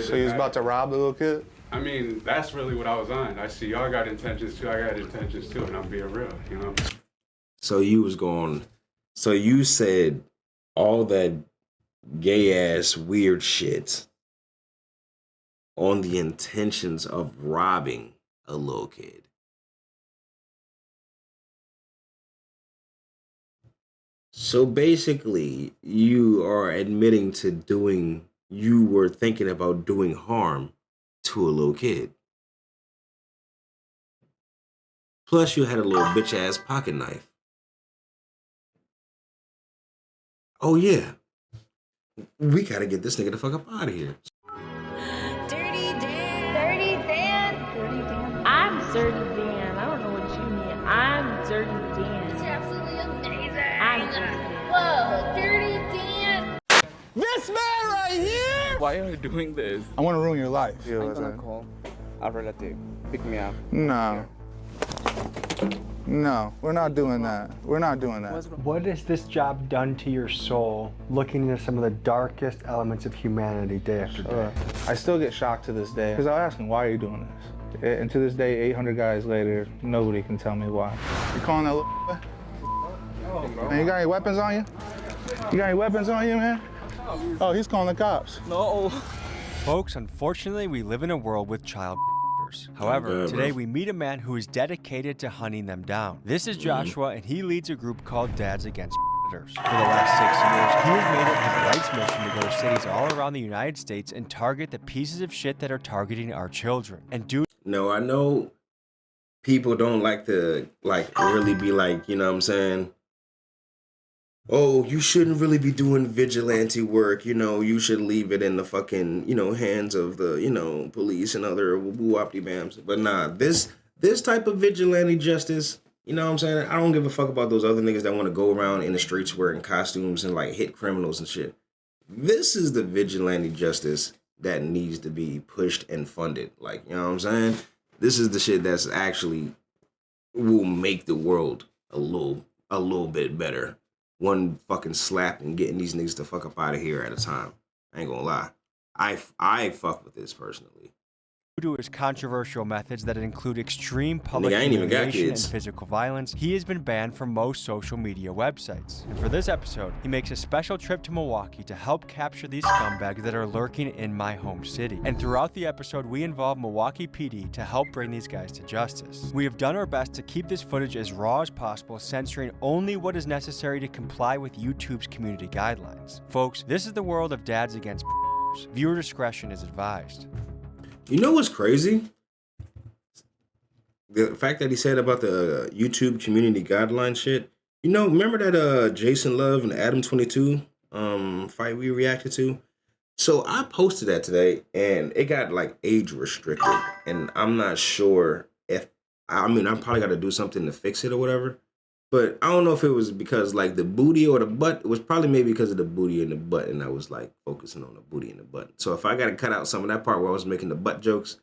it. So you was about to rob the little kid? I mean, that's really what I was on. I see y'all got intentions too. I got intentions too, and I'm being real, you know? So you said all that gay ass weird shit on the intentions of robbing a little kid. So basically, you are admitting to you were thinking about doing harm to a little kid. Plus, you had a little bitch ass pocket knife. Oh, yeah. We gotta get this nigga the fuck up out of here. Dirty Dan. Dirty Dan. Dirty Dan. I'm Dirty Dan. I don't know what you mean. I'm Dirty Dan. It's absolutely amazing. I'm Dirty Dan. Whoa, Dirty Dan. This man right here! Why are you doing this? I want to ruin your life. I'm gonna call a relative. Pick me up. No. No, we're not doing that. We're not doing that. What has this job done to your soul, looking into some of the darkest elements of humanity day after day? I still get shocked to this day because I'll ask him, why are you doing this? And to this day, 800 guys later, nobody can tell me why. You calling that little man, you got any weapons on you? You got any weapons on you, man? Oh, he's calling the cops. No. Folks, unfortunately, we live in a world with child predators. However, today we meet a man who is dedicated to hunting them down. This is Joshua, and he leads a group called Dads Against Predators. For the last 6 years, he has made it his life's mission to go to cities all around the United States and target the pieces of shit that are targeting our children. And do No, I know people don't like to really be like, you know what I'm saying? Oh, you shouldn't really be doing vigilante work. You know, you should leave it in the fucking, hands of the, police and other woo-wop-de-bams. But nah, this type of vigilante justice, you know what I'm saying? I don't give a fuck about those other niggas that want to go around in the streets wearing costumes and hit criminals and shit. This is the vigilante justice that needs to be pushed and funded. You know what I'm saying? This is the shit that's actually will make the world a little bit better. One fucking slap and getting these niggas the fuck up out of here at a time. I ain't gonna lie. I fuck with this personally. Due to his controversial methods that include extreme public I ain't even got humiliation and kids. physical violence, he has been banned from most social media websites. And for this episode, he makes a special trip to Milwaukee to help capture these scumbags that are lurking in my home city. And throughout the episode, we involve Milwaukee PD to help bring these guys to justice. We have done our best to keep this footage as raw as possible, censoring only what is necessary to comply with YouTube's community guidelines. Folks, this is the world of Dads Against Predators. Viewer discretion is advised. You know what's crazy? The fact that he said about the YouTube community guideline shit. Remember that Jason Love and Adam 22 fight we reacted to? So I posted that today and it got age restricted. And I'm not sure I probably got to do something to fix it or whatever. But I don't know if it was because the booty or the butt. It was probably maybe because of the booty and the butt, and I was focusing on the booty and the butt. So if I got to cut out some of that part where I was making the butt jokes,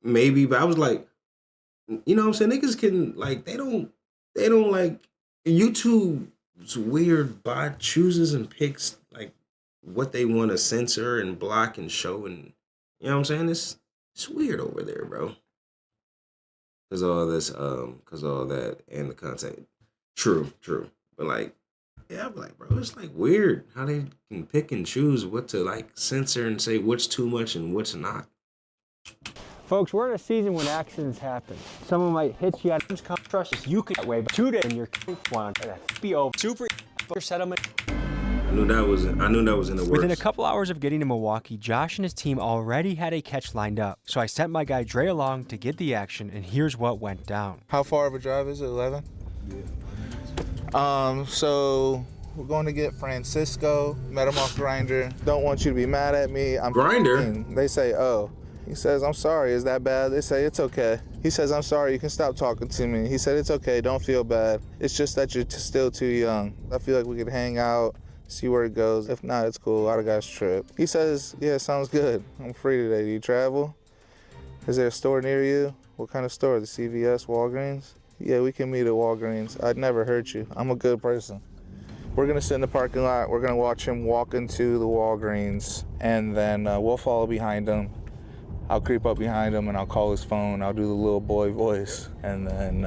maybe. But I was you know what I'm saying? Niggas can they don't YouTube's weird bot chooses and picks what they want to censor and block and show, and you know what I'm saying? It's weird over there, bro. Cause all that and the content. True. But I'm bro, it's weird how they can pick and choose what to censor and say what's too much and what's not. Folks, we're in a season when accidents happen. Someone might hit you, trust us, you can that way, but 2 days and you're one, that's be over. Super settlement. I knew that was in the works. Within a couple hours of getting to Milwaukee, Josh and his team already had a catch lined up. So I sent my guy Dre along to get the action, and here's what went down. How far of a drive is it, 11? Yeah. So we're going to get Francisco, met him off Grindr. Don't want you to be mad at me. I'm Grindr? They say, oh. He says, I'm sorry, is that bad? They say, it's okay. He says, I'm sorry, you can stop talking to me. He said, it's okay, don't feel bad. It's just that you're still too young. I feel like we could hang out, see where it goes. If not, it's cool. A lot of guys trip. He says, yeah, sounds good. I'm free today. Do you travel? Is there a store near you? What kind of store? The CVS, Walgreens? Yeah, we can meet at Walgreens. I'd never hurt you. I'm a good person. We're gonna sit in the parking lot. We're gonna watch him walk into the Walgreens, and then we'll follow behind him. I'll creep up behind him and I'll call his phone. I'll do the little boy voice, and then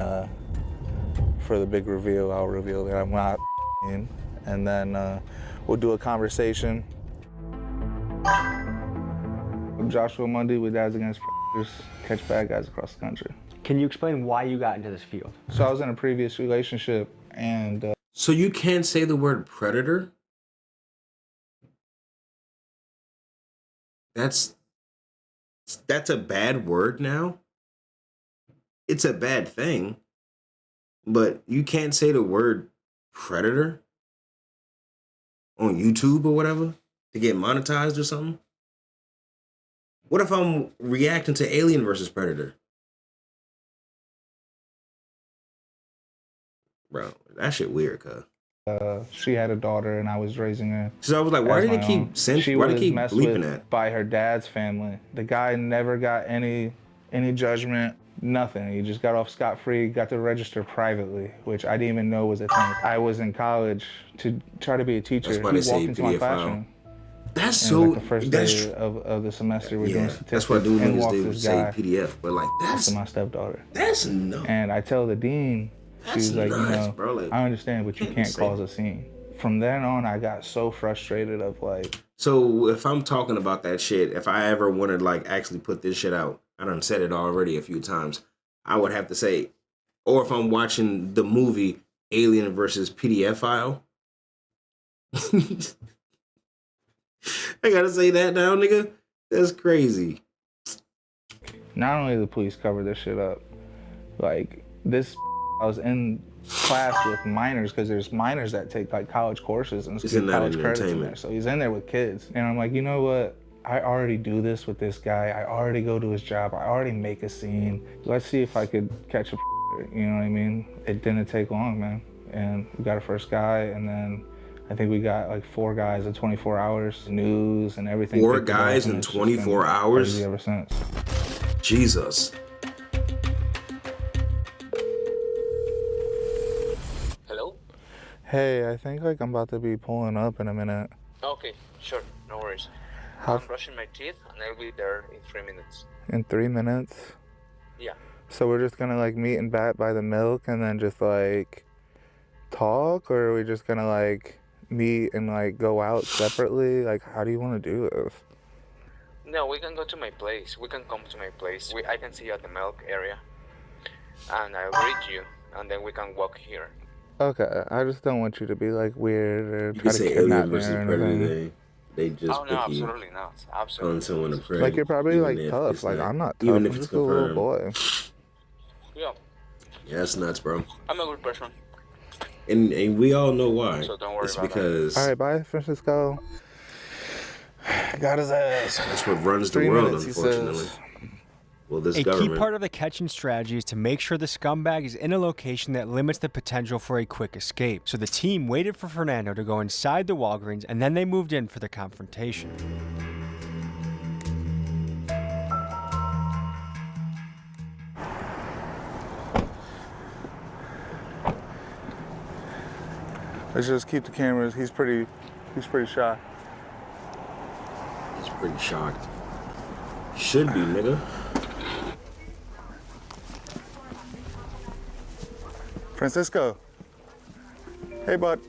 for the big reveal, I'll reveal that I'm not in, and then we'll do a conversation. I'm Joshua Mundy with Dads Against catch bad guys across the country. Can you explain why you got into this field? So I was in a previous relationship, and So you can't say the word predator? That's a bad word now? It's a bad thing, but you can't say the word predator on YouTube or whatever to get monetized or something? What if I'm reacting to Alien versus Predator? Bro, that shit weird, cuz. she had a daughter, and I was raising her. So I was like, why as do they my keep own. censoring? She Why do was they keep messed bleeping with that? by her dad's family. The guy never got any judgment, nothing. He just got off scot-free, got to register privately, which I didn't even know was a thing. I was in college to try to be a teacher. That's why He they say walked into my PDF classroom. That's And so. like the first That's day of the semester, we're yeah. doing statistics. That's what I do. And Niggas walks they would this say guy PDF, but like to my stepdaughter. that's no. And I tell the dean, she was like, nuts, you know, bro. Like, I understand, but you can't can't say cause that. a scene. From then on, I got so frustrated of like, So if I'm talking about that shit, if I ever want to like actually put this shit out, I done said it already a few times, I would have to say, or if I'm watching the movie Alien versus PDF File, I gotta say that now, nigga. That's crazy. not only the police covered this shit up, like this, I was in class with minors because there's minors that take like college courses and Isn't that college credits in entertainment? there. So he's in there with kids, and I'm like, you know what? I already do this with this guy. I already go to his job. I already make a scene. Let's see if I could catch a, you know what I mean? It didn't take long, man. And we got a first guy, and then I think we got like 4 guys in 24 hours, news and everything. 4 picked it up, guys and in it's just been 24 hours? crazy ever since. Jesus. Hello? Hey, I think like I'm about to be pulling up in a minute. Okay, sure, no worries. How I'm brushing my teeth and I'll be there in 3 minutes. in 3 minutes? Yeah. So we're just gonna like meet and bat by the milk and then just like talk, or are we just gonna like meet and like go out separately? Like, how do you want to do this? No, we can go to my place. We can come to my place. I can see you at the milk area. And I'll greet you, and then we can walk here. Okay, I just don't want you to be like weird or You try can to say kidnap Alien me versus or Predator. anything. They just Oh, no, pick you absolutely not. Absolutely on someone to not. pray. Like, you're probably even like if tough. it's Like, not- I'm not tough. Even I'm if it's just a little confirmed. boy. Yeah, Yeah, that's nuts, bro. I'm a good person. And we all know why. So don't worry It's about that. because All right, bye, Francisco. Got his ass. that's what runs the 3 world, minutes, he unfortunately. says. Well, this A key government. part of the catching strategy is to make sure the scumbag is in a location that limits the potential for a quick escape. So the team waited for Fernando to go inside the Walgreens, and then they moved in for the confrontation. Let's just keep the cameras. He's pretty shy. He's pretty shocked. Should be, nigga. Francisco. Hey, bud.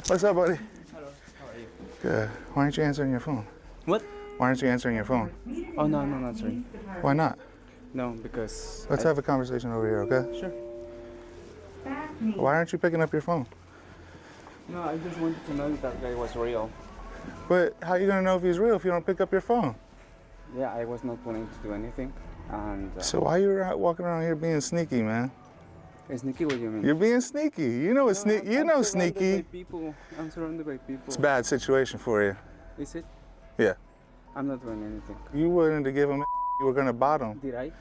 What's up, buddy? Hello, how are you? Good. Why aren't you answering your phone? What? Why aren't you answering your phone? Oh, no, I'm not sorry. Why not? No, because... Let's have a conversation over here, okay? Sure. Why aren't you picking up your phone? No, I just wanted to know if that guy was real. But how are you gonna know if he's real if you don't pick up your phone? Yeah, I was not planning to do anything. And... So why you walking around here being sneaky, man? Sneaky, what do you mean? You're being sneaky. You know it's sneaky. You know I'm surrounded sneaky. by people. I'm surrounded by people. It's a bad situation for you. Is it? Yeah. I'm not doing anything. You wanted to give him. You were gonna bottom. Did I?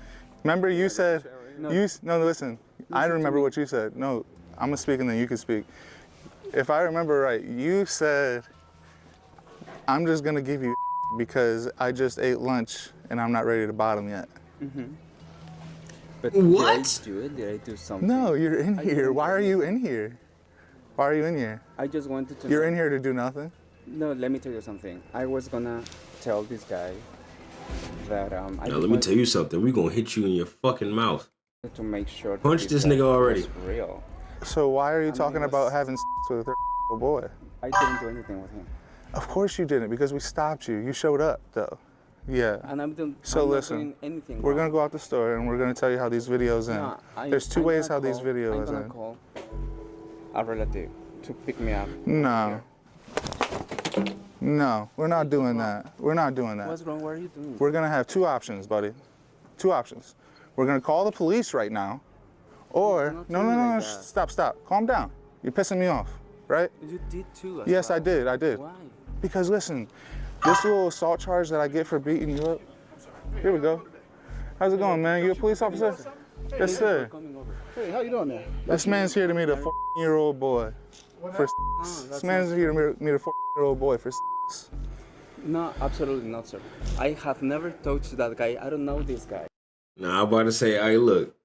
Remember you said. No. No, listen. I to remember me. what you said. No, I'm gonna speak and then you can speak. If I remember right, you said, I'm just gonna give you because I just ate lunch and I'm not ready to bottom yet. But What? Did I do it? Did I do something? No, you're in I here. didn't Why do are you in here? Why are you in here? I just wanted to. You're in here to do nothing? No, let me tell you something. I was gonna tell this guy that Now, let me tell you something. We gonna hit you in your fucking mouth. to make sure. that Punch this guy nigga already. was real. So why are you I mean, talking it about was- having sex with a 30-year-old boy? I didn't do anything with him. Of course you didn't, because we stopped you. You showed up, though. Yeah. And I'm doing. So I'm listen, not doing anything. We're wrong. gonna go out the store and we're gonna tell you how these videos end. No, There's two I'm ways gonna how these call- videos I'm gonna end. call a relative to pick me up. No. No, we're not doing that. We're not doing that. What's wrong? What are you doing? We're gonna have two options, buddy. Two options. We're gonna call the police right now, or not no, doing like that. stop. Calm down. You're pissing me off, right? You did too. As Yes, well. I did. Why? Because listen, this little assault charge that I get for beating you up. Here we go. How's it going, man? You a police officer? Yes, sir. Coming over. Hey, how you doing there? This man's here to meet a 14-year-old boy for This man's here to meet a 14-year-old boy for No, absolutely not, sir. I have never touched that guy. I don't know this guy. Nah, I'm about to say, hey, look.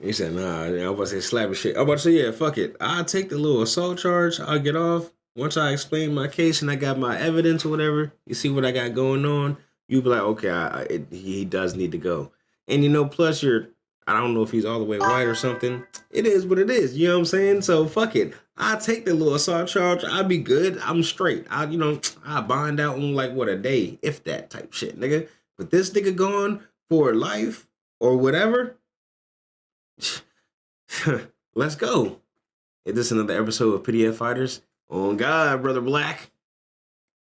He said, nah. I'm about to say, slap his shit. I'm about to say, yeah, fuck it. I'll take the little assault charge. I'll get off. Once I explain my case and I got my evidence or whatever, you see what I got going on, you be like, okay, he does need to go. And, you know, plus I don't know if he's all the way white or something. It is what it is. You know what I'm saying? So, fuck it. I'll take the little assault charge. I'll be good. I'm straight. I'll bond out in like, what, a day, if that type shit, nigga. But this nigga gone for life or whatever, let's go. Is this another episode of PDF Fighters? On God, Brother Black.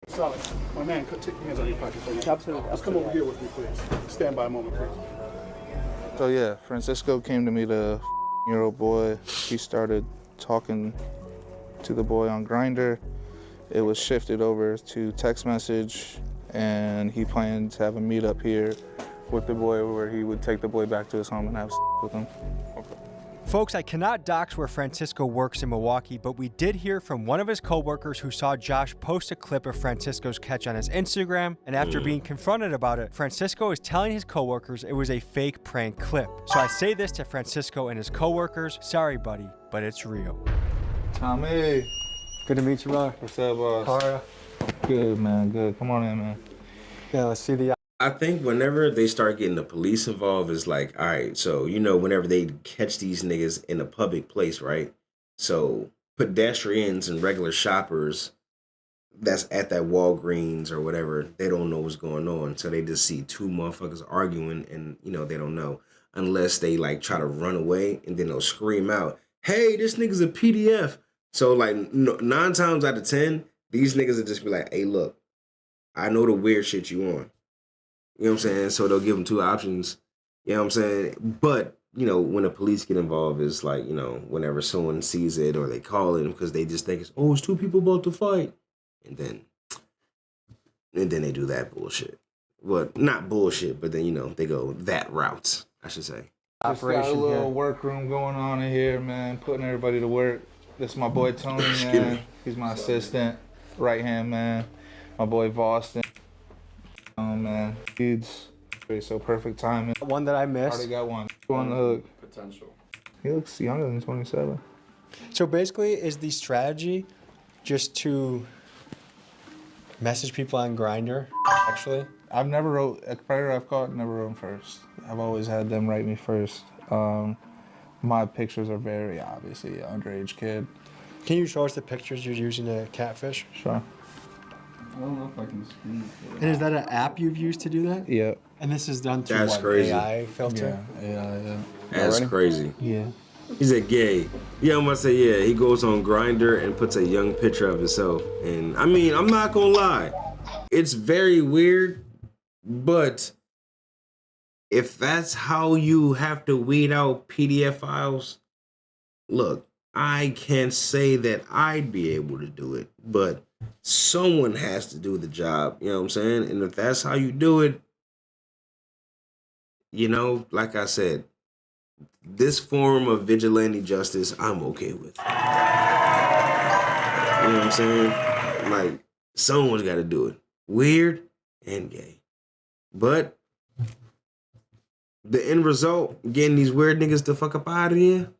Solid. My man, take your hands on your pockets for me. Absolutely. Let's come over here with me, please. Stand by a moment, please. So yeah, Francisco came to meet a 14-year-old boy. He started talking to the boy on Grindr. It was shifted over to text message, and he planned to have a meetup here with the boy where he would take the boy back to his home and have sex with him. Folks, I cannot dox where Francisco works in Milwaukee, but we did hear from one of his coworkers who saw Josh post a clip of Francisco's catch on his Instagram, and after being confronted about it, Francisco is telling his coworkers it was a fake prank clip. So I say this to Francisco and his coworkers, sorry buddy, but it's real. Tommy. Good to meet you, Ron. What's up, boss? How are you? Good, man, good. Come on in, man. Yeah, let's see the... I think whenever they start getting the police involved, it's like, all right, so, whenever they catch these niggas in a public place, right? So pedestrians and regular shoppers that's at that Walgreens or whatever, they don't know what's going on. So they just see two motherfuckers arguing and, they don't know. Unless they, like, try to run away and then they'll scream out, hey, this nigga's a PDF. So, like, 9 times out of 10, these niggas will just be like, hey, look, I know the weird shit you on. You know what I'm saying? So they'll give them 2 options. You know what I'm saying? But, when the police get involved, it's like, whenever someone sees it or they call it because they just think it's 2 people about to fight. And then they do that bullshit. Well, not bullshit, but then, they go that route, I should say. Just got a little workroom going on in here, man, putting everybody to work. This is my boy Tony, man. He's my assistant, right-hand man. My boy Boston. Man, dudes, so perfect timing. One that I missed. Already got one. On the hook. Potential. He looks younger than 27. So basically, is the strategy just to message people on Grindr, actually? I've never wrote, a predator I've caught, never wrote them first. I've always had them write me first. My pictures are very obviously underage kid. Can you show us the pictures you're using to catfish? Sure. I don't know if I can screen it. And is that an app you've used to do that? Yep. And this is done through That's what, crazy. AI filter? Yeah. That's crazy. Yeah. He's a gay. Yeah, I'm gonna say, yeah, he goes on Grindr and puts a young picture of himself. And I mean, I'm not gonna lie. It's very weird, but if that's how you have to weed out PDF files, look, I can't say that I'd be able to do it, but someone has to do the job, you know what I'm saying? And if that's how you do it, like I said, this form of vigilante justice, I'm okay with. You know what I'm saying? Like, someone's got to do it. Weird and gay. But the end result, getting these weird niggas the fuck up out of here,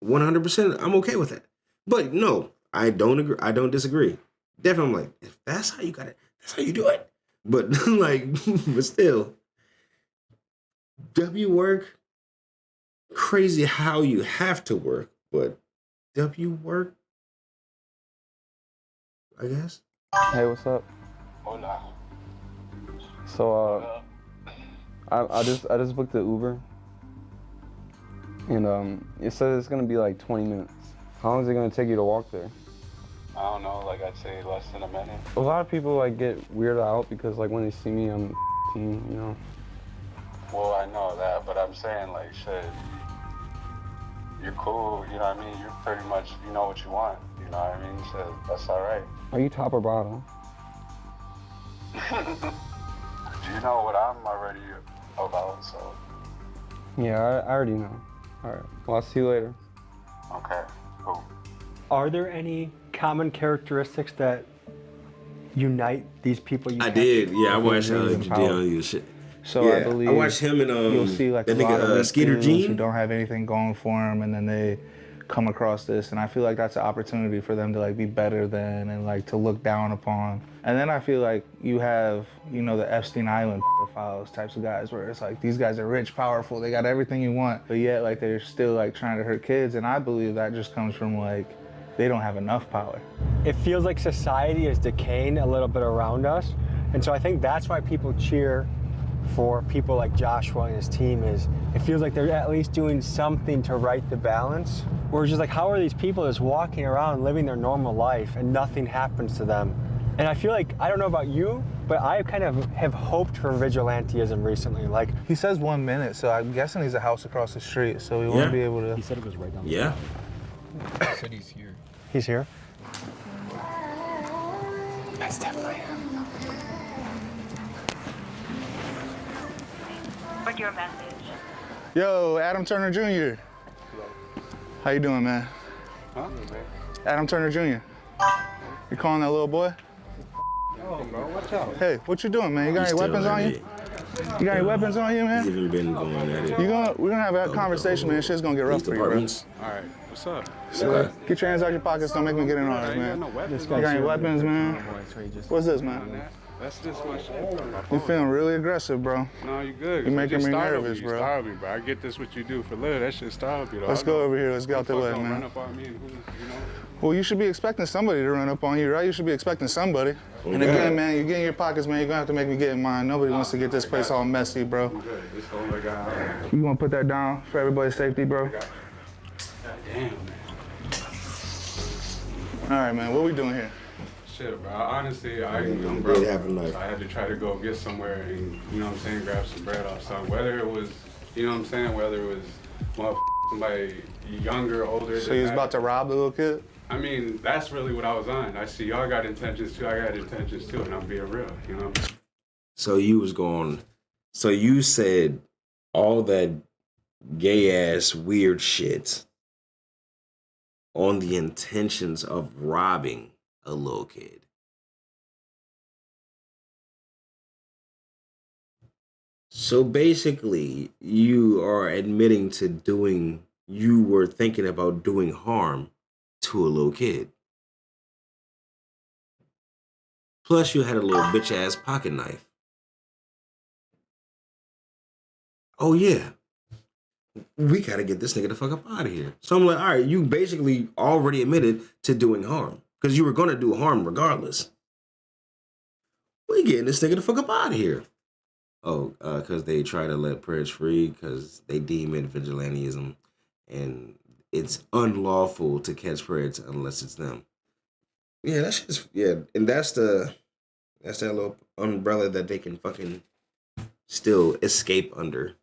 100%, I'm okay with that. But no, I don't agree. I don't disagree. Definitely, I'm like, if that's how you got it, that's how you do it. But like, but still, W work, crazy how you have to work, but W work, I guess. Hey, what's up? Hola. So, I just booked the Uber, and it says it's gonna be like 20 minutes. How long is it gonna take you to walk there? I don't know, like I'd say less than a minute. A lot of people like get weirded out because like when they see me, I'm teen, you know. Well, I know that, but I'm saying like, shit, you're cool, you know what I mean? You're pretty much, you know what you want, you know what I mean? So that's all right. Are you top or bottom? Do you know what I'm already about, so. Yeah, I already know. All right, well, I'll see you later. Okay, cool. Are there any common characteristics that unite these people? I did, yeah. I watched Jadeo shit. So yeah, I believe I watched him and you'll see like that a lot of nigga Skeeter dudes Jean. who don't have anything going for them, and then they come across this, and I feel like that's an opportunity for them to like be better than and like to look down upon. And then I feel like you have, you know, the Epstein Island pedophiles types of guys where it's like these guys are rich, powerful, they got everything you want, but yet like they're still like trying to hurt kids. And I believe that just comes from like they don't have enough power. It feels like society is decaying a little bit around us, and so I think that's why people cheer for people like Joshua and his team. Is it feels like they're at least doing something to right the balance. We're just like, how are these people just walking around living their normal life and nothing happens to them? And I feel like, I don't know about you, but I kind of have hoped for vigilantism recently. Like, He says 1 minute, so I'm guessing he's a house across the street, so we won't be able to. He said it was right down the Yeah. He said he's here. he's here. That's definitely him. What's your message? Yo, Adam Turner Jr. How you doing, man? Huh? Adam Turner Jr. You calling that little boy? Oh, bro, watch out. Hey, what you doing, man? You got He's any still weapons at on you? it. You got any weapons on you, He's man? even been going at it. We're gonna have a conversation, man. Shit's gonna get rough for you, bro. Departments. All right, what's up? So, get your hands out your pockets. Don't make me get in on I us, ain't got man. no weapons. You got any weapons, man? What's this, man? That's just my shit. You feeling really aggressive, bro. No, you good. You're making just me startled nervous, You bro. startled me, bro. I get this what you do for living. That shit startled me, though. Let's go over here. Let's get out the way, Run man. up on me and who, you know? Well, you should be expecting somebody to run up on you, right? You should be expecting somebody. And Okay. again, man, you get in your pockets, man. You're gonna have to make me get in mine. Nobody wants to get this place all messy, bro. I'm good. This whole other guy. You gonna put that down for everybody's safety, bro? God damn, man. All right, man. What we doing here? Shit, bro. Honestly, I'm It broke. did happen, like- So I had to try to go get somewhere and, you know what I'm saying, grab some bread off something. Whether it was, you know what I'm saying, whether it was somebody younger, older. So you was about to rob the little kid? I mean, that's really what I was on. I see y'all got intentions too. I got intentions too, and I'm being real, you know? So you was going. So you said all that gay ass weird shit on the intentions of robbing a little kid. So basically, you are admitting to doing. You were thinking about doing harm to a little kid. Plus, you had a little bitch ass pocket knife. Oh yeah, we gotta get this nigga the fuck up out of here. So I'm like, all right, you basically already admitted to doing harm because you were gonna do harm regardless. We getting this nigga the fuck up out of here. Oh, because they try to let prayers free because they deem it vigilantism, and it's unlawful to catch predators unless it's them. Yeah, that's just and that's that little umbrella that they can fucking still escape under.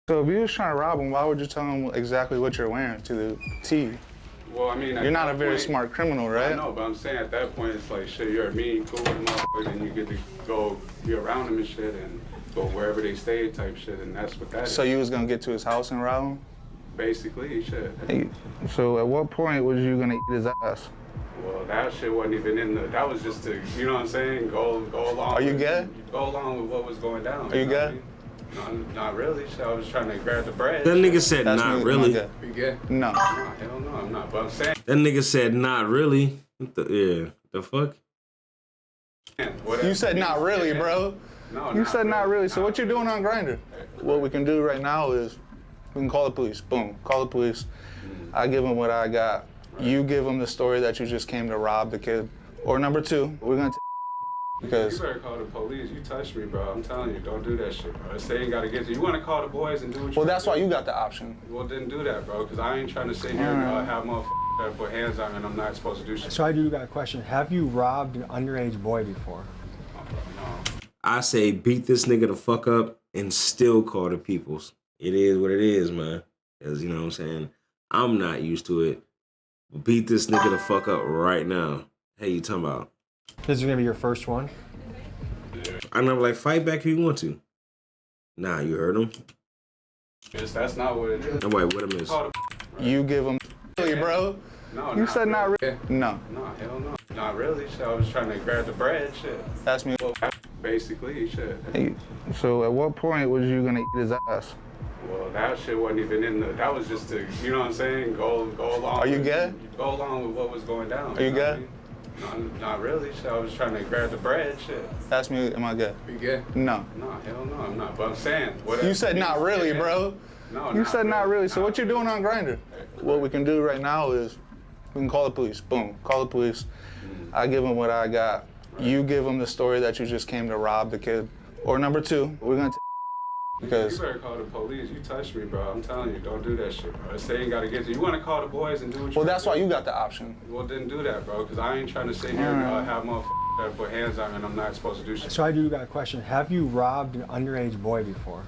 So if you was trying to rob him, why would you tell him exactly what you're wearing to the T? Well, I mean, You're not a very smart criminal, right? I know, but I'm saying at that point, it's like, shit, you're a mean, cool motherfucker, and you get to go be around them and shit, and go wherever they stay type shit, and that's what that is. So you was gonna get to his house and rob him? Basically, shit. So at what point was you gonna eat his ass? Well, that shit wasn't even in the, that was just to, you know what I'm saying, go along. Are you gay? Go along with what was going down. Are you know what I gay? mean? No, not really. So I was trying to grab the bread. That nigga said That's not me, really. my guy. You good? No. No, hell no, I'm not. But I'm saying. That nigga said not really. The fuck? You said not really, bro. No, You said not really. So what you doing on Grindr? What we can do right now is we can call the police. Boom. Call the police. I give them what I got. You give them the story that you just came to rob the kid. Or number two, we're gonna because you better call the police. You touched me, bro. I'm telling you, don't do that shit, bro. They ain't gotta get you. You wanna call the boys and do what you well, that's why you got the option. Well, then do that, bro, because I ain't trying to sit here and have motherfuckers that put hands on me and I'm not supposed to do shit. So I do got a question. Have you robbed an underage boy before? I say beat this nigga the fuck up and still call the peoples. It is what it is, man. Because, you know what I'm saying? I'm not used to it. Beat this nigga the fuck up right now. Hey, you talking about? This is gonna be your first one? I'm like, fight back if you want to. Nah, you heard him? That's not what it is. No, wait, what I miss? You give them really, bro. No, you said not really. No. No, hell no. Not really. So I was trying to grab the bread, shit. That's me. Well, basically, shit. Hey, so at what point was you gonna eat his ass? Well, that shit wasn't even in the. That was just to, you know what I'm saying? Go along. Are you gay? Go along with what was going down. Are you gay? What I mean? No, not really. So I was trying to grab the bread, shit. That's me. Am I gay? You gay? No. No, hell no, I'm not. But I'm saying. What You said not really, bro. No, you said not really. So what you doing on Grindr? What we can do right now is we can call the police. Boom. Call the police. I give them what I got. You give them the story that you just came to rob the kid. Or number two, we're gonna because you better call the police. You touched me, bro. I'm telling you, don't do that shit, bro. They ain't gotta get you. You wanna call the boys and do what you well, that's why you got the option. Well, then do that, bro, because I ain't trying to sit here and have motherfuckers that put hands on me and I'm not supposed to do shit. So I do got a question. Have you robbed an underage boy before?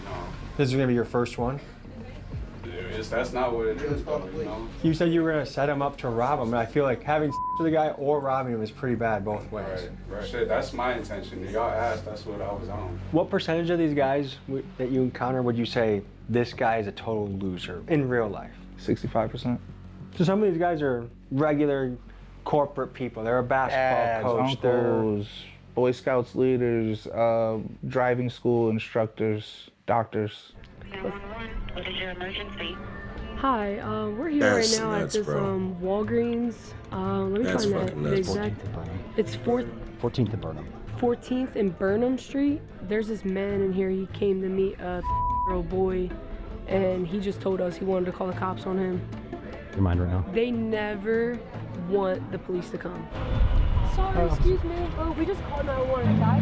No. This is gonna be your first one? That's not what it is, bro, you know? You said you were gonna set him up to rob him, and I feel like having with the guy or robbing him is pretty bad both ways. Right. Shit, that's my intention. Y'all asked, that's what I was on. What percentage of these guys that you encounter would you say this guy is a total loser in real life? 65%. So some of these guys are regular corporate people. They're a basketball coach. Uncles, Boy Scouts leaders, driving school instructors, doctors. What is your emergency? Hi, we're here right now at this Walgreens. Let me find the exact. It's 14th and Burnham. 14th and Burnham Street. There's this man in here. He came to meet a year-old boy, and he just told us he wanted to call the cops on him. Your mind right now? They never want the police to come. Sorry, excuse me. We just called 911. A guy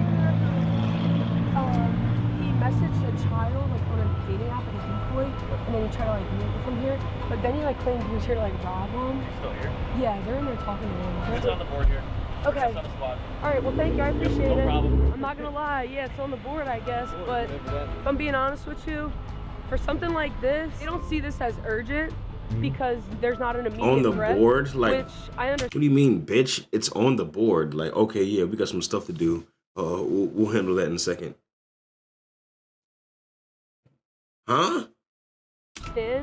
he messaged a child like on a dating app with his decoy, and then he tried to like meet with him here. But then he like claimed he was here to like rob him. He's still here? Yeah, they're in there talking to him. It's on the board here. Okay. It's on the spot. All right. Well, thank you. I appreciate it. No problem. I'm not gonna lie. Yeah, it's on the board, I guess. But if I'm being honest with you, for something like this, they don't see this as urgent because there's not an immediate on the threat, board? Like, which I understand. What do you mean, bitch? It's on the board. Like, okay, yeah, we got some stuff to do. We'll handle that in a second. Huh?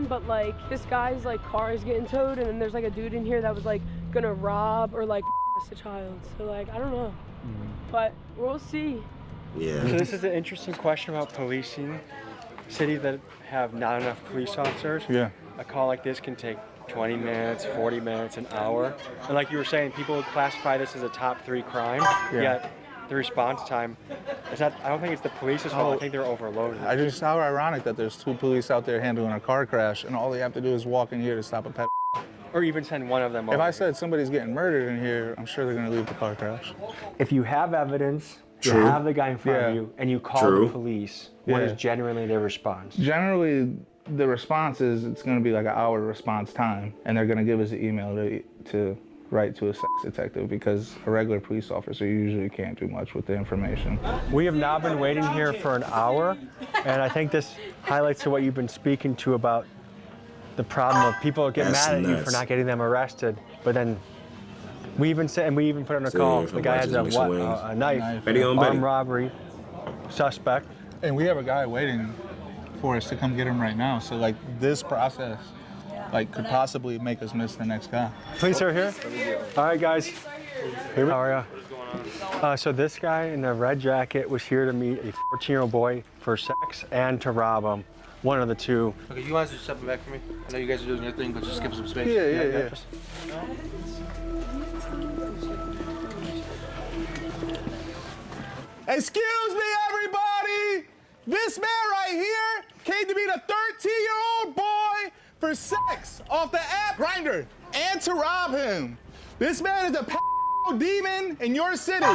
But like this guy's like car is getting towed, and then there's like a dude in here that was like gonna rob or like a child. So like I don't know, but we'll see. Yeah. So this is an interesting question about policing. Cities that have not enough police officers. Yeah. A call like this can take 20 minutes, 40 minutes, an hour. And like you were saying, people would classify this as a top 3 crime. Yeah. Yet the response time, it's not, I don't think it's the police's fault. I think they're overloaded. I just how ironic that there's 2 police out there handling a car crash, and all they have to do is walk in here to stop a pet. Or even send one of them over. If I said somebody's getting murdered in here, I'm sure they're gonna leave the car crash. If you have evidence, you True. have the guy in front of you, and you call True. the police, what is generally their response? Generally, the response is it's going to be like an hour response time, and they're going to give us an email to write to a sex detective because a regular police officer usually can't do much with the information. We have now been waiting here for an hour, and I think this highlights to what you've been speaking to about the problem of people get mad at you for not getting them arrested, but then we even said, and we even put on a call, the guy has a knife, armed robbery, suspect. And we have a guy waiting for us to come get him right now. So like this process, like could possibly make us miss the next guy. Police are here. All right, guys. Hey, how are ya? What is going on? So this guy in the red jacket was here to meet a 14-year-old boy for sex and to rob him. One of the two. Okay, you guys just stepping back for me? I know you guys are doing your thing, but just give us some space. Yeah. Excuse me, everybody! This man right here came to meet a 13-year-old boy for sex off the app Grindr and to rob him. This man is a demon in your city.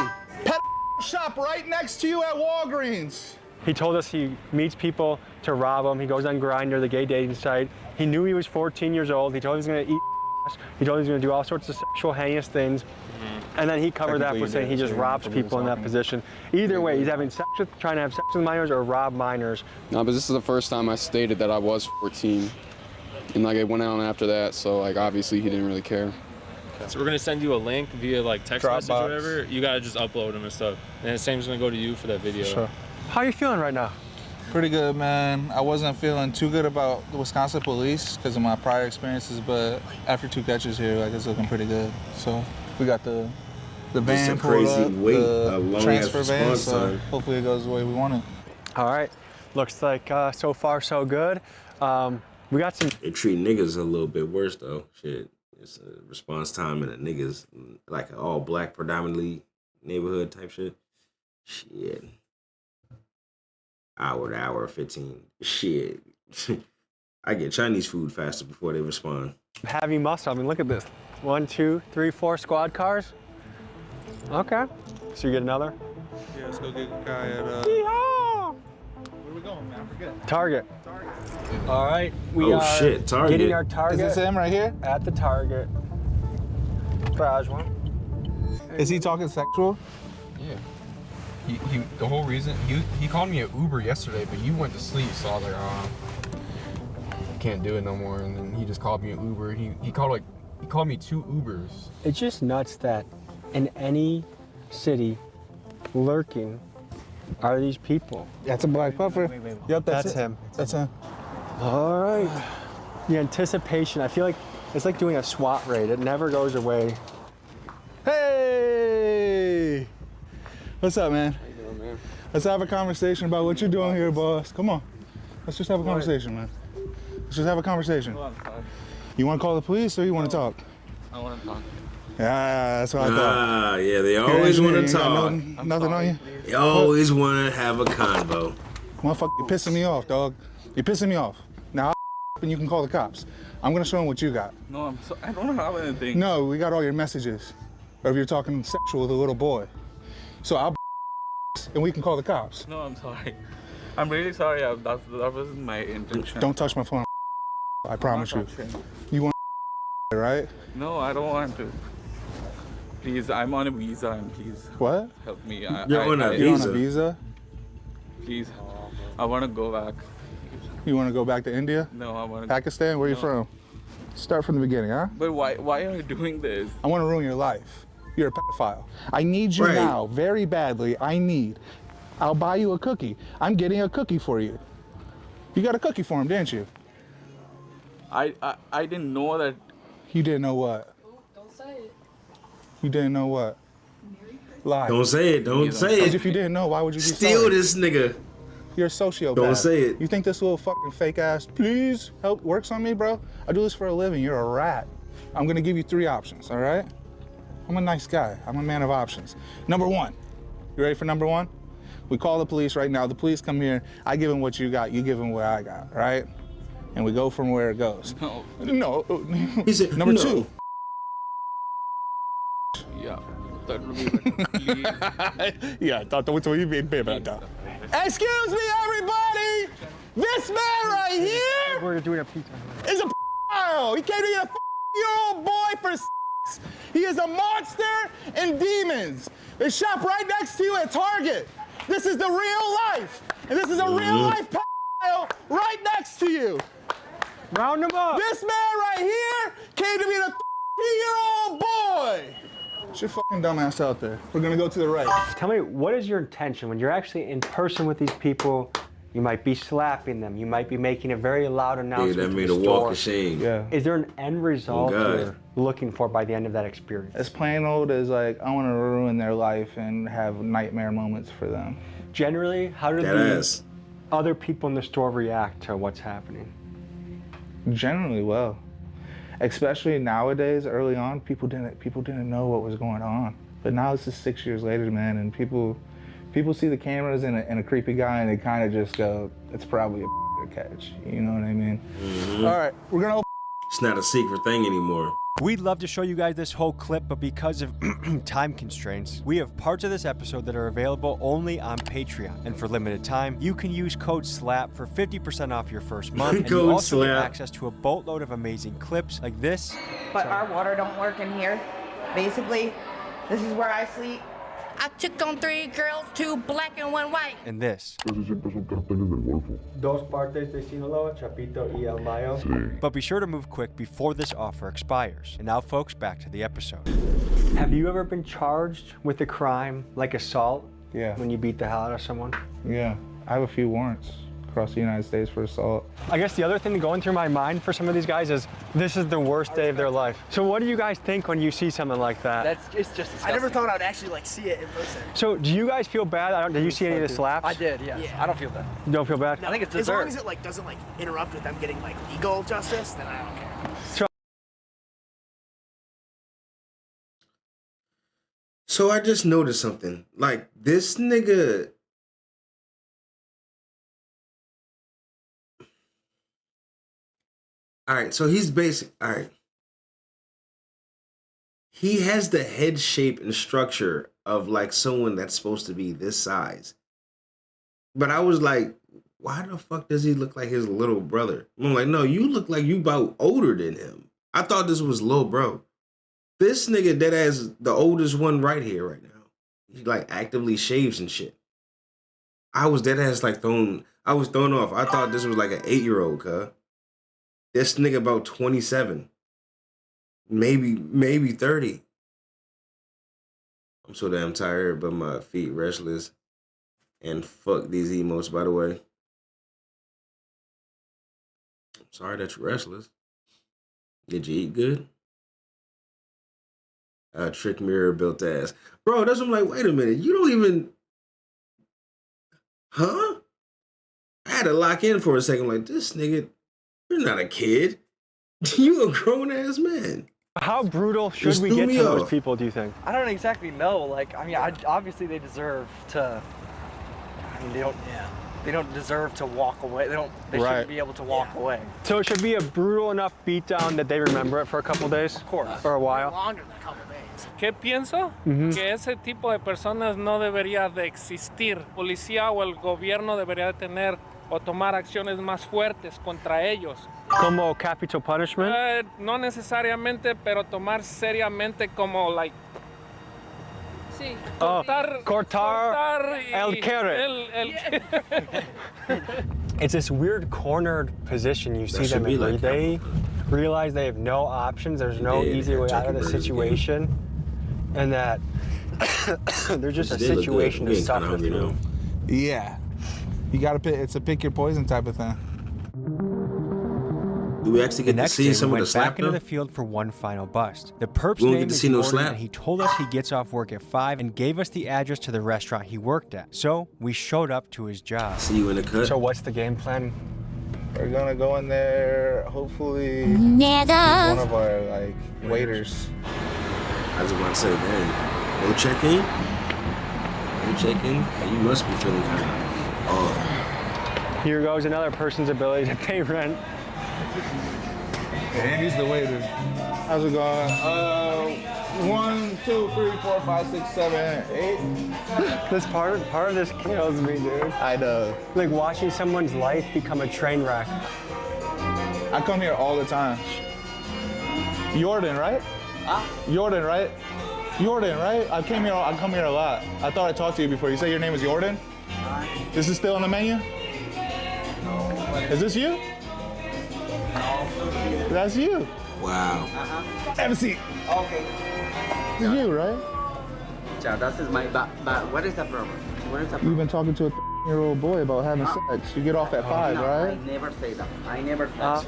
Shop right next to you at Walgreens. He told us he meets people to rob him. He goes on Grindr, the gay dating site. He knew he was 14 years old. He told he was gonna eat ass. He told he was gonna do all sorts of sexual heinous things. And then he covered that with saying he just robs people in that position. Either way, he's having sex with, trying to have sex with minors or rob minors. No, but this is the first time I stated that I was 14. And like it went on after that, so like obviously he didn't really care. So we're gonna send you a link via like text message or whatever. You gotta just upload them and stuff. And the same's gonna go to you for that video. Sure. How are you feeling right now? Pretty good, man. I wasn't feeling too good about the Wisconsin police because of my prior experiences, but after 2 catches here, like it's looking pretty good. So we got the van pulled up, the transfer van, so hopefully it goes the way we want it. All right, looks like so far so good. We got some. They treat niggas a little bit worse though. Shit, it's a response time in a niggas like an all black predominantly neighborhood type shit. Shit. Hour to hour 15. Shit. I get Chinese food faster before they respond. Heavy muscle. I mean, look at this. 1, 2, 3, 4 squad cars. Okay. So you get another? Yeah, let's go get a guy at Yeehaw! Where are we going, man? I forget. Target. All right. We are shit, Target. getting our target. Is this him right here? At the Target. Garage one. Is he talking sexual? Yeah. He the whole reason he called me an Uber yesterday, but you went to sleep, so I was like, oh, can't do it no more. And then he just called me an Uber. He called me 2 Ubers. It's just nuts that in any city lurking are these people. That's a black puffer. Yep, that's him. That's him. All right. The anticipation. I feel like it's like doing a SWAT raid. It never goes away. Hey! What's up, man? How you doing, man? Let's have a conversation about what you're doing here, boss. Come on. Let's just have a conversation, man. Let's just have a conversation. You want to call the police or you want to talk? I want to talk. Yeah, that's what I thought. Yeah, they always want to talk. Nothing on you? They always want to have a convo. Motherfucker, you're pissing me off, dog. You're pissing me off. Now, and you can call the cops. I'm going to show them what you got. No, I don't have anything. No, we got all your messages. Or if you're talking sexual with a little boy. So I'll and we can call the cops. No, I'm sorry. I'm really sorry. That wasn't my intention. Don't touch my phone. I promise you. You want right? No, I don't want to. Please, I'm on a visa and please what? Help me. You're on a visa? Please, I want to go back. You want to go back to India? No, I want to. Pakistan? Where are you from? Start from the beginning, huh? But why are you doing this? I want to ruin your life. You're a pedophile. I need you now, very badly. I'll buy you a cookie. I'm getting a cookie for you. You got a cookie for him, didn't you? I didn't know that. You didn't know what? Don't say it. You didn't know what? Lie. Don't say it. Don't say it. Because if you didn't know, why would you be Steal sorry? this nigga. You're a sociopath. Don't say it. You think this little fucking fake ass, please help, works on me, bro? I do this for a living. You're a rat. I'm gonna give you 3 options, all right? I'm a nice guy. I'm a man of options. Number 1. You ready for number 1? We call the police right now. The police come here. I give them what you got. You give them what I got, right? And we go from where it goes. No. No. He said, number no. 2. Yeah. That would be better. Yeah, I thought that was what you mean, baby. Excuse me, everybody! This man right here We're doing a pizza. is a pedophile. He came to get a 4-year-old boy for sex. He is a monster and demons. They shop right next to you at Target. This is the real life. And this is a real life pedophile right next to you. Round them up. This man right here came to be the 3-year-old boy. Get your fucking dumbass out there. We're gonna go to the right. Tell me, what is your intention when you're actually in person with these people You might be slapping them. You might be making a very loud announcement. Yeah, that to made the a walk store. of shame. Yeah. Is there an end result God. you're looking for by the end of that experience? As plain old as like, I want to ruin their life and have nightmare moments for them. Generally, how do That the ass. other people in the store react to what's happening? Generally well. Especially nowadays, early on, people didn't know what was going on. But now this is 6 years later, man, and people see the cameras and a creepy guy, and they kind of just go, it's probably a catch. You know what I mean? Mm-hmm. All right, we're gonna. It's not a secret thing anymore. We'd love to show you guys this whole clip, but because of time constraints, we have parts of this episode that are available only on Patreon. And for limited time, you can use code SLAP for 50% off your first month. And you Code also get SLAP. access to a boatload of amazing clips like this. But our water don't work in here. Basically, this is where I sleep. I took on 3 girls, 2 black and 1 white. And this. Dos partes de Sinaloa, Chapito y El Mayo. But be sure to move quick before this offer expires. And now, folks, back to the episode. Have you ever been charged with a crime like assault? Yeah. When you beat the hell out of someone? Yeah, I have a few warrants across the United States for assault. I guess the other thing going through my mind for some of these guys is this is the worst day of their life. So what do you guys think when you see something like that? It's just disgusting. I never thought I'd actually like see it in person. So do you guys feel bad? Did you see any of the slaps? I did, yes. Yeah. I don't feel bad. You don't feel bad? No, I think it's as long deserved. as it like doesn't like interrupt with them getting like legal justice, then I don't care. So I just noticed something. Like, this nigga... Alright, so he's basic... Alright. He has the head shape and structure of, like, someone that's supposed to be this size. But I was like, why the fuck does he look like his little brother? I'm like, no, you look like you about older than him. I thought this was Lil Bro. This nigga dead ass the oldest one right here right now. He like actively shaves and shit. I was dead ass like thrown off. I thought this was like an 8-year-old, cuz. This nigga about 27. Maybe 30. I'm so damn tired, but my feet restless. And fuck these emotes, by the way. I'm sorry that you're restless. Did you eat good? Trick mirror built ass. Bro, that's what I'm like, wait a minute. You don't even... Huh? I had to lock in for a second. Like, this nigga, you're not a kid. You a grown-ass man. How brutal should we get to those people, do you think? I don't exactly know. Like, I mean, obviously they deserve to... I mean, they don't deserve to walk away. They shouldn't be able to walk away. So it should be a brutal enough beatdown that they remember it for a couple days? Of course. Or a while? Longer than a couple days. ¿Qué pienso? Que ese tipo de personas no debería de existir. Policía o el gobierno debería de tener o tomar acciones más fuertes contra ellos. Como capital punishment? No necesariamente, pero tomar seriamente como like Sí. Cortar el carrot. It's this weird cornered position you see them in where they realize they have no options, there's no easy way out of the situation, and that they're just a situation to suffer through. Yeah. You gotta pick, it's a pick your poison type of thing. Do we actually get to see some of the slap back into though? the field for one final bust. The perp's We won't name get to is see no Jordan, slap. and he told us he gets off work at 5 and gave us the address to the restaurant he worked at. So we showed up to his job. See you in the cut. So what's the game plan? We're gonna go in there, hopefully one of our like waiters. I just want to say, man, no check-in? No check-in? You must be feeling kind of off. Here goes another person's ability to pay rent. Andy's the waiter. How's it going? 1, 2, 3, 4, 5, 6, 7, 8. This part of this kills me, dude. I know. Like watching someone's life become a train wreck. I come here all the time. Jordan, right? Huh? Jordan, right? Jordan, right? I come here a lot. I thought I talked to you before. You say your name is Jordan? This is still on the menu? No. Is this you? No. That's you. Wow. Have a seat. Okay. It's you, right? Yeah, that is my, but what is the problem? What is the problem? You've been talking to a year-old boy about having sex. You get off at 5, No, right? I never say that. I never say that.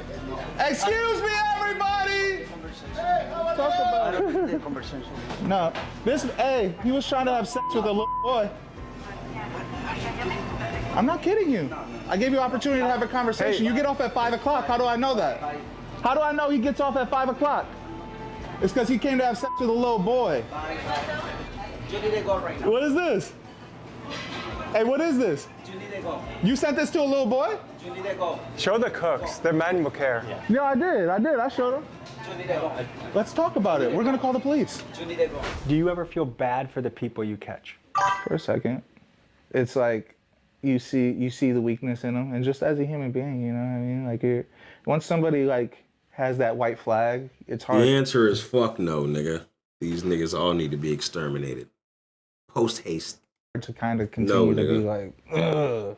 Excuse me, everybody! Talk about it. Conversation. No, hey, he was trying to have sex with a little boy. I'm not kidding you. I gave you an opportunity to have a conversation. You get off at 5 o'clock. How do I know that? How do I know he gets off at 5 o'clock? It's because he came to have sex with a little boy. You need to go right now. What is this? Hey, what is this? You need to go. You sent this to a little boy? You need to go. Show the cooks. The men will care. Yeah, I did. I showed him. You need to go. Let's talk about it. We're going to call the police. You need to go. Do you ever feel bad for the people you catch? For a second. It's like you see the weakness in them, and just as a human being, you know what I mean? Like once somebody like has that white flag, it's hard. The answer is fuck no, nigga. These niggas all need to be exterminated. Post haste. To kind of continue to be like, ugh,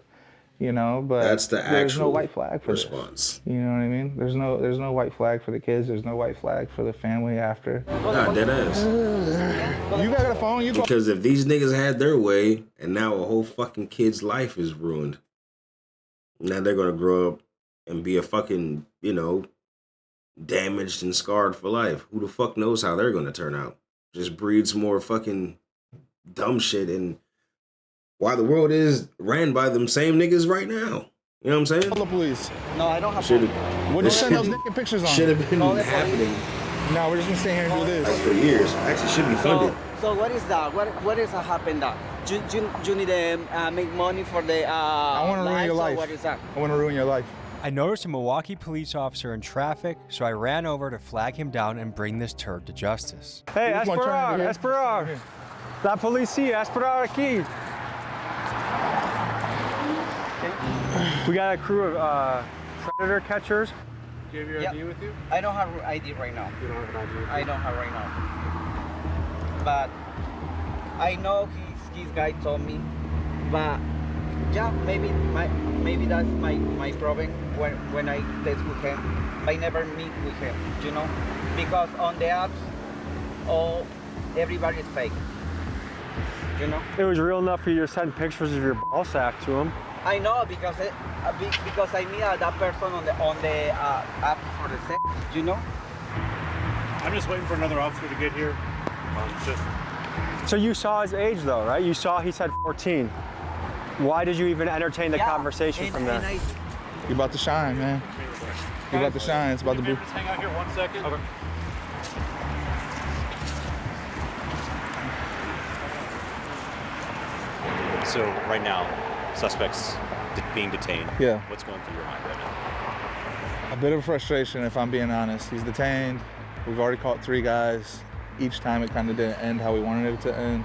you know, but that's the there's no actual white flag for response. This. You know what I mean? There's no white flag for the kids. There's no white flag for the family after. Nah, dead ass. You got a phone? Because if these niggas had their way, and now a whole fucking kid's life is ruined, now they're gonna grow up and be a fucking, you know, damaged and scarred for life. Who the fuck knows how they're gonna turn out? Just breeds more fucking dumb shit, and why the world is ran by them same niggas right now. You know what I'm saying? Call the police. No, I don't have. What did you send those naked pictures on? Should have been happening. No, we're just gonna stay here and do this. Like for years. Actually, should be funded. So what is that? What is happened that? You need to make money for the I want to ruin your life. What is that? I want to ruin your life. I noticed a Milwaukee police officer in traffic, so I ran over to flag him down and bring this turd to justice. Hey, Esperar. La policía, esperar aquí. We got a crew of predator catchers. Do you have your ID with you? I don't have ID right now. You don't have an ID with you? I don't have right now. But I know his guy told me. But yeah, maybe that's my problem when I test with him. I never meet with him, you know, because on the apps, everybody is fake. You know. It was real enough for you to send pictures of your ball sack to him. I know because I meet that person on the app for the sex, you know. I'm just waiting for another officer to get here. So you saw his age though, right? You saw he said 14. Why did you even entertain the conversation from there? You're about to shine, man. You're about to shine. It's about to be. Just hang out here 1 second. Okay. So right now, suspects being detained. Yeah. What's going through your mind right now? A bit of frustration, if I'm being honest. He's detained. We've already caught 3 guys. Each time it kind of didn't end how we wanted it to end.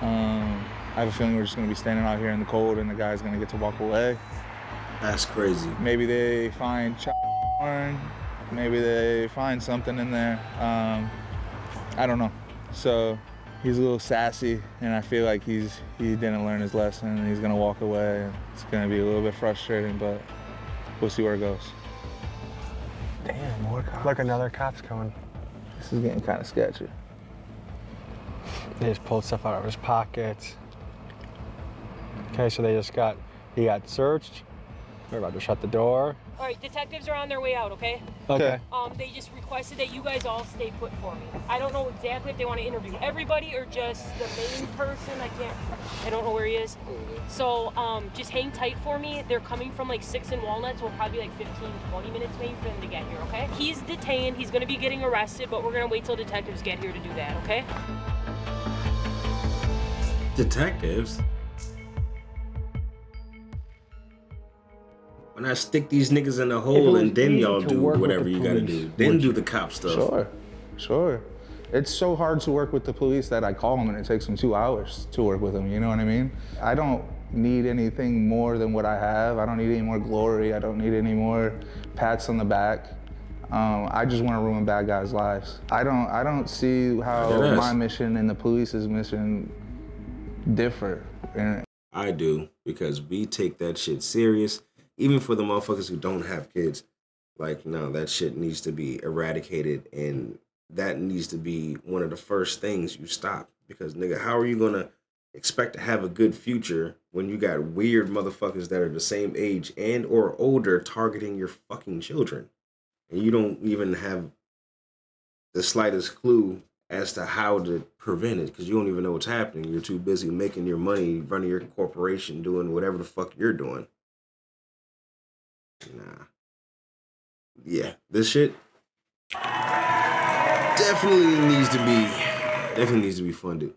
I have a feeling we're just going to be standing out here in the cold and the guy's going to get to walk away. That's crazy. Maybe they find porn. Maybe they find something in there. I don't know. So he's a little sassy, and I feel like he didn't learn his lesson, and he's going to walk away. It's going to be a little bit frustrating, but we'll see where it goes. Damn, more cops. Look, another cop's coming. This is getting kind of sketchy. They just pulled stuff out of his pockets. Okay, so he got searched. We're about to shut the door. All right, detectives are on their way out, okay? Okay. They just requested that you guys all stay put for me. I don't know exactly if they want to interview everybody or just the main person. I don't know where he is. So just hang tight for me. They're coming from like 6 and Walnut, so it'll probably be like 15, 20 minutes maybe for them to get here, okay? He's detained. He's going to be getting arrested, but we're going to wait till detectives get here to do that, okay? Detectives? When I stick these niggas in a hole and then y'all do whatever you gotta do. Then do the cop stuff. Sure. It's so hard to work with the police that I call them and it takes them 2 hours to work with them, you know what I mean? I don't need anything more than what I have. I don't need any more glory. I don't need any more pats on the back. I just want to ruin bad guys' lives. I don't see how my mission and the police's mission differ. I do, because we take that shit serious. Even for the motherfuckers who don't have kids, like, no, that shit needs to be eradicated, and that needs to be one of the first things you stop. Because, nigga, how are you gonna expect to have a good future when you got weird motherfuckers that are the same age and or older targeting your fucking children. And you don't even have the slightest clue as to how to prevent it because you don't even know what's happening. You're too busy making your money, running your corporation, doing whatever the fuck you're doing. Nah. Yeah, this shit definitely needs to be funded.